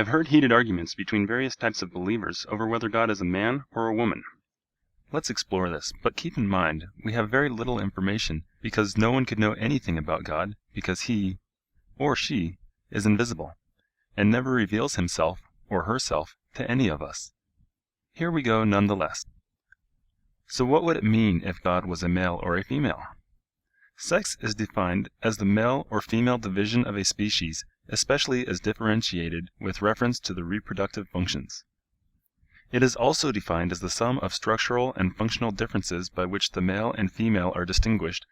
I've heard heated arguments between various types of believers over whether God is a man or a woman. Let's explore this, but keep in mind, we have very little information because no one could know anything about God because he, or she, is invisible, and never reveals himself or herself to any of us. Here we go nonetheless. So what would it mean if God was a male or a female? Sex is defined as the male or female division of a species, especially as differentiated with reference to the reproductive functions. It is also defined as the sum of structural and functional differences by which the male and female are distinguished,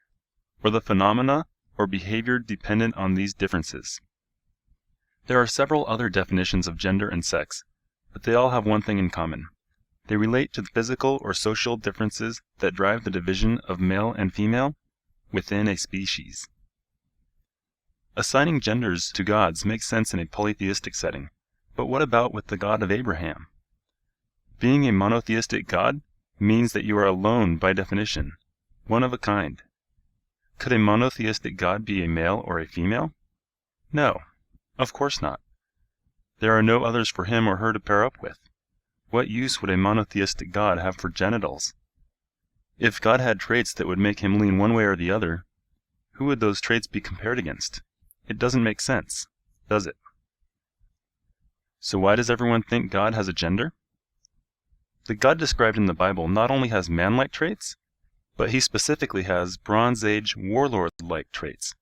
or the phenomena or behavior dependent on these differences. There are several other definitions of gender and sex, but they all have one thing in common. They relate to the physical or social differences that drive the division of male and female within a species. Assigning genders to gods makes sense in a polytheistic setting, but what about with the God of Abraham? Being a monotheistic God means that you are alone by definition, one of a kind. Could a monotheistic God be a male or a female? No, of course not. There are no others for him or her to pair up with. What use would a monotheistic God have for genitals? If God had traits that would make him lean one way or the other, who would those traits be compared against? It doesn't make sense, does it? So why does everyone think God has a gender? The God described in the Bible not only has man-like traits, but he specifically has Bronze Age warlord-like traits.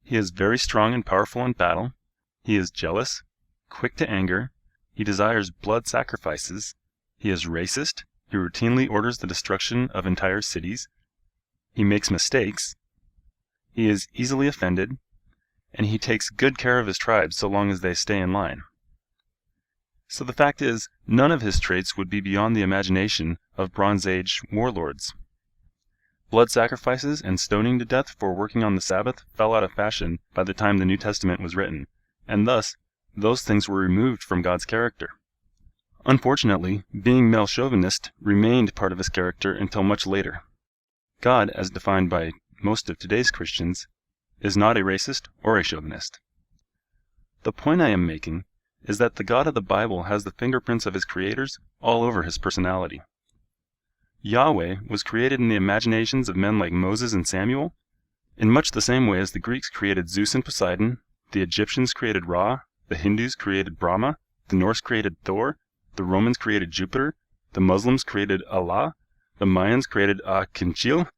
He is very strong and powerful in battle. He is jealous, quick to anger. He desires blood sacrifices. He is racist. He routinely orders the destruction of entire cities. He makes mistakes. He is easily offended. And he takes good care of his tribes so long as they stay in line. So the fact is, none of his traits would be beyond the imagination of Bronze Age warlords. Blood sacrifices and stoning to death for working on the Sabbath fell out of fashion by the time the New Testament was written, and thus, those things were removed from God's character. Unfortunately, being male chauvinist remained part of his character until much later. God, as defined by most of today's Christians, is not a racist or a chauvinist. The point I am making is that the God of the Bible has the fingerprints of his creators all over his personality. Yahweh was created in the imaginations of men like Moses and Samuel, in much the same way as the Greeks created Zeus and Poseidon, the Egyptians created Ra, the Hindus created Brahma, the Norse created Thor, the Romans created Jupiter, the Muslims created Allah, the Mayans created Akinchil,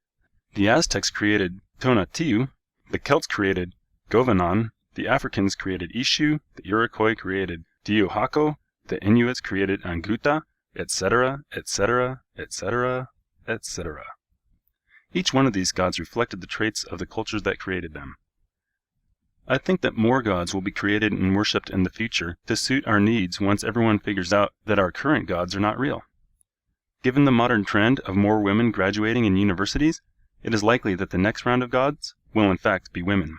the Aztecs created Tonatiuh, the Celts created Govanon, the Africans created Ishu, the Iroquois created Diohako, the Inuits created Anguta, etc., etc., etc., etc. Each one of these gods reflected the traits of the cultures that created them. I think that more gods will be created and worshipped in the future to suit our needs once everyone figures out that our current gods are not real. Given the modern trend of more women graduating in universities, it is likely that the next round of gods will in fact be women.